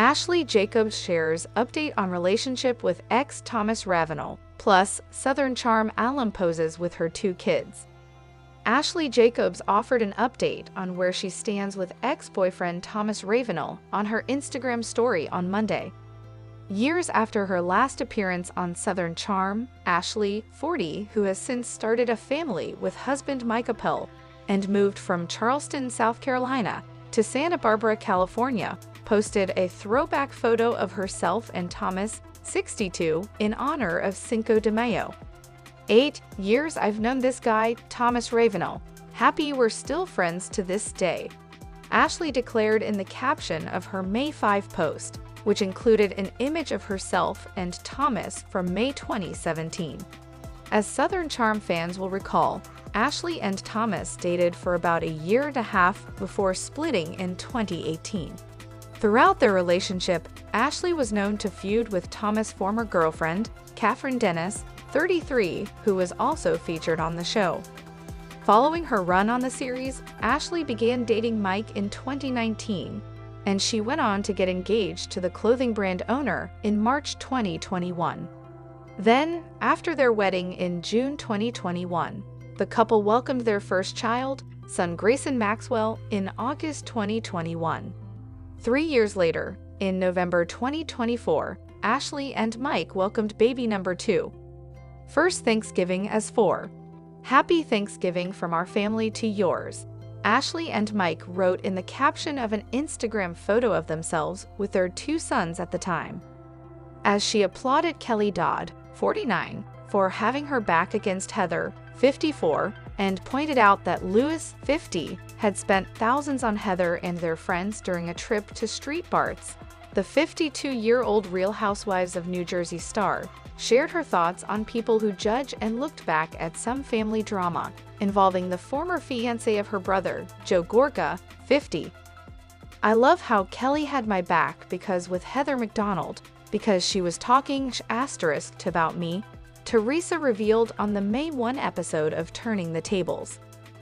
Ashley Jacobs shares update on relationship with ex Thomas Ravenel, plus Southern charm Alum poses with her 2 kids. Ashley Jacobs offered an update on where she stands with ex-boyfriend Thomas Ravenel on her Instagram story on Monday. Years after her last appearance on Southern Charm, Ashley, 40, who has since started a family with husband Mike Appel and moved from Charleston, South Carolina, to Santa Barbara, California, posted a throwback photo of herself and Thomas, 62, in honor of Cinco de Mayo. 8 years I've known this guy, Thomas Ravenel. Happy we're still friends to this day. Ashley declared in the caption of her May 5 post, which included an image of herself and Thomas from May 2017. As Southern Charm fans will recall, Ashley and Thomas dated for about a year and a half before splitting in 2018. Throughout their relationship, Ashley was known to feud with Thomas' former girlfriend, Catherine Dennis, 33, who was also featured on the show. Following her run on the series, Ashley began dating Mike in 2019, and she went on to get engaged to the clothing brand owner in March 2021. Then, after their wedding in June 2021, the couple welcomed their first child, son Grayson Maxwell, in August 2021. 3 years later, in November 2024, Ashley and Mike welcomed baby number 2. First Thanksgiving as 4. Happy Thanksgiving from our family to yours, Ashley and Mike wrote in the caption of an Instagram photo of themselves with their 2 sons at the time. As she applauded Kelly Dodd, 49, for having her back against Heather, 54, and pointed out that Lewis, 50, had spent thousands on Heather and their friends during a trip to Street Barts, the 52-year-old Real Housewives of New Jersey star shared her thoughts on people who judge and looked back at some family drama involving the former fiancé of her brother, Joe Gorga, 50. I love how Kelly had my back because with Heather McDonald, because she was talking asterisked about me, Teresa revealed on the May 1 episode of Turning the Tables.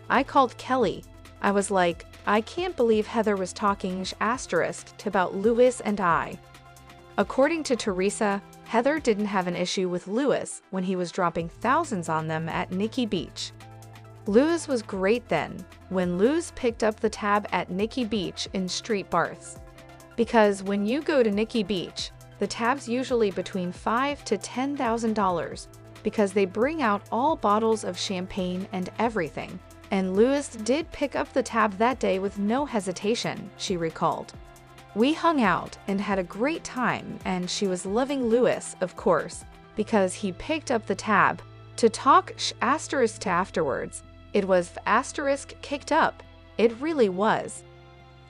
I called Kelly. I was like, I can't believe Heather was talking asterisked about Lewis and I. According to Teresa, Heather didn't have an issue with Lewis when he was dropping thousands on them at Nikki Beach. Lewis was great then, when Lewis picked up the tab at Nikki Beach in Street Barts. Because when you go to Nikki Beach, the tab's usually between $5,000 to $10,000 because they bring out all bottles of champagne and everything. And Lewis did pick up the tab that day with no hesitation, she recalled. We hung out and had a great time, and she was loving Lewis, of course, because he picked up the tab. To talk asterisk to afterwards, it was asterisk kicked up. It really was.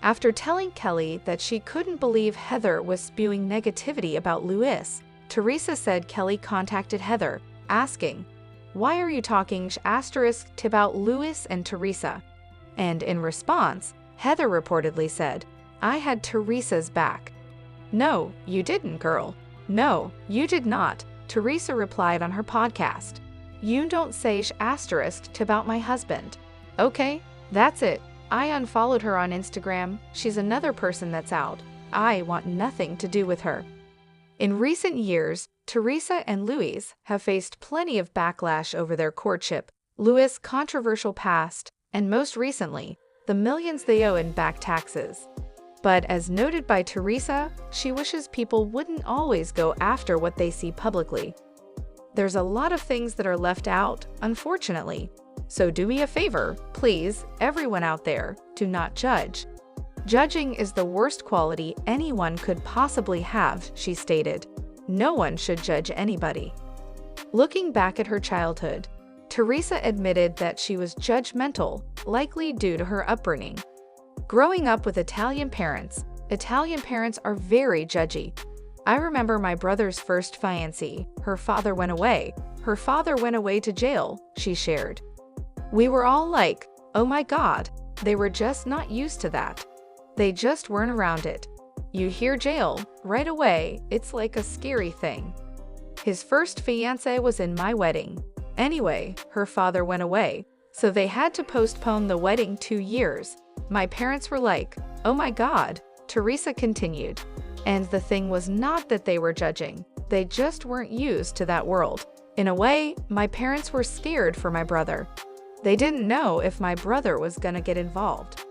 After telling Kelly that she couldn't believe Heather was spewing negativity about Lewis, Teresa said Kelly contacted Heather, asking, "Why are you talking asterisk about Lewis and Teresa?" And in response, Heather reportedly said, "I had Teresa's back." "No, you didn't, girl. No, you did not," Teresa replied on her podcast. "You don't say asterisk about my husband." Okay, that's it. I unfollowed her on Instagram. She's another person that's out. I want nothing to do with her. In recent years, Teresa and Louis have faced plenty of backlash over their courtship, Louis' controversial past, and most recently, the millions they owe in back taxes. But as noted by Teresa, she wishes people wouldn't always go after what they see publicly. There's a lot of things that are left out, unfortunately. So do me a favor, please, everyone out there, do not judge. Judging is the worst quality anyone could possibly have, she stated. No one should judge anybody. Looking back at her childhood, Teresa admitted that she was judgmental, likely due to her upbringing. Growing up with Italian parents are very judgy. I remember my brother's first fiancé. Her father went away to jail, she shared. We were all like, oh my God, they were just not used to that. They just weren't around it. You hear jail, right away, it's like a scary thing. His first fiancé was in my wedding. Anyway, her father went away, so they had to postpone the wedding 2 years. My parents were like, oh my God, Teresa continued. And the thing was not that they were judging, they just weren't used to that world. In a way, my parents were scared for my brother. They didn't know if my brother was gonna get involved.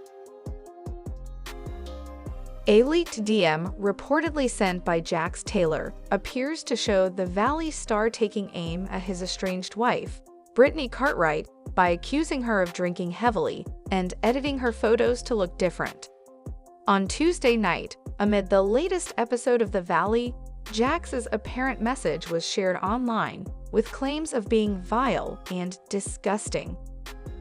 A leaked DM reportedly sent by Jax Taylor appears to show the Valley star taking aim at his estranged wife, Brittany Cartwright, by accusing her of drinking heavily and editing her photos to look different. On Tuesday night, amid the latest episode of The Valley, Jax's apparent message was shared online with claims of being vile and disgusting.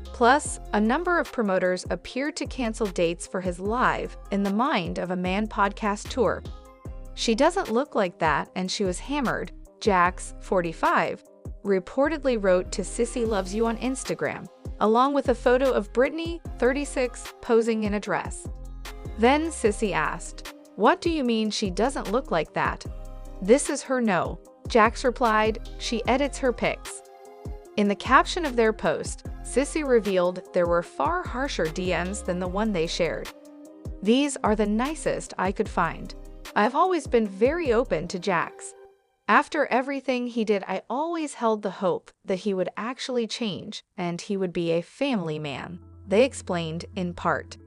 Plus, a number of promoters appeared to cancel dates for his Live in the Mind of a Man podcast tour. She doesn't look like that and she was hammered, Jax, 45, reportedly wrote to Sissy Loves You on Instagram, along with a photo of Brittany, 36, posing in a dress. Then Sissy asked, "What do you mean she doesn't look like that?" "This is her no." Jax replied, "She edits her pics." In the caption of their post, Sissy revealed there were far harsher DMs than the one they shared. "These are the nicest I could find. I've always been very open to Jax. After everything he did, I always held the hope that he would actually change and he would be a family man," they explained in part.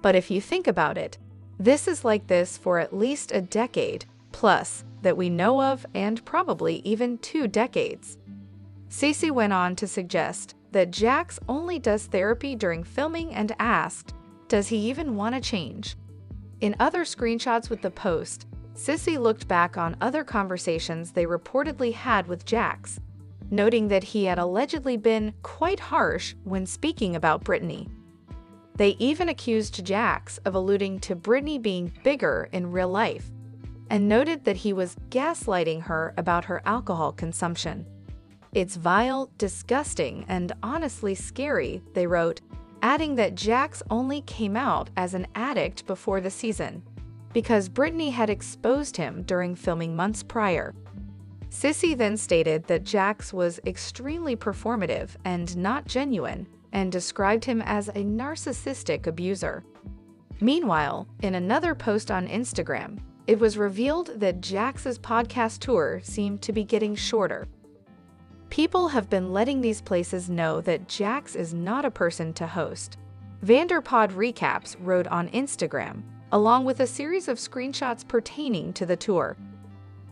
But if you think about it, this is like this for at least a decade plus that we know of, and probably even 2 decades. Sissy went on to suggest that Jax only does therapy during filming and asked, "Does he even want to change?" In other screenshots with the post, Sissy looked back on other conversations they reportedly had with Jax, noting that he had allegedly been quite harsh when speaking about Brittany. They even accused Jax of alluding to Brittany being bigger in real life, and noted that he was gaslighting her about her alcohol consumption. "It's vile, disgusting, and honestly scary," they wrote, adding that Jax only came out as an addict before the season, because Brittany had exposed him during filming months prior. Sissy then stated that Jax was extremely performative and not genuine, and described him as a narcissistic abuser. Meanwhile, in another post on Instagram, it was revealed that Jax's podcast tour seemed to be getting shorter. People have been letting these places know that Jax is not a person to host. Vanderpod Recaps wrote on Instagram, along with a series of screenshots pertaining to the tour.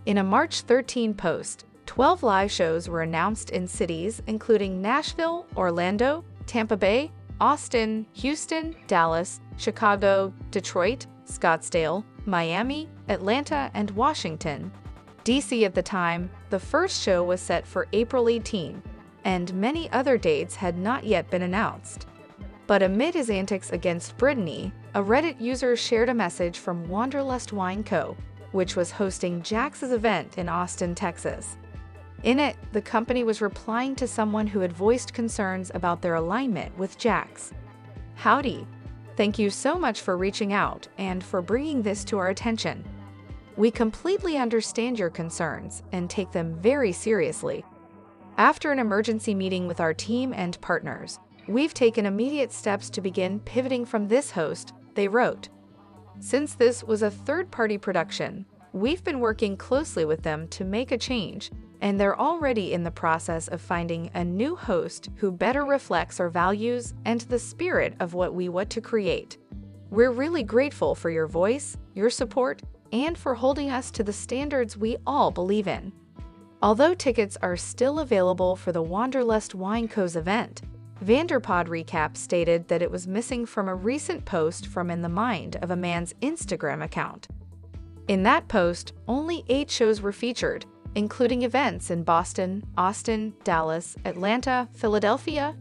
In a March 13 post, 12 live shows were announced in cities including Nashville, Orlando, Tampa Bay, Austin, Houston, Dallas, Chicago, Detroit, Scottsdale, Miami, Atlanta, and Washington, D.C. At the time. The first show was set for April 18, and many other dates had not yet been announced. But amid his antics against Brittany, a Reddit user shared a message from Wanderlust Wine Co., which was hosting Jax's event in Austin, Texas. In it, the company was replying to someone who had voiced concerns about their alignment with Jax. "Howdy. Thank you so much for reaching out and for bringing this to our attention. We completely understand your concerns and take them very seriously. After an emergency meeting with our team and partners, we've taken immediate steps to begin pivoting from this host," they wrote. "Since this was a third-party production, we've been working closely with them to make a change, and they're already in the process of finding a new host who better reflects our values and the spirit of what we want to create. We're really grateful for your voice, your support, and for holding us to the standards we all believe in." Although tickets are still available for the Wanderlust Wine Co.'s event, Vanderpod Recap stated that it was missing from a recent post from In the Mind of a Man's Instagram account. In that post, only 8 shows were featured, including events in Boston, Austin, Dallas, Atlanta, Philadelphia,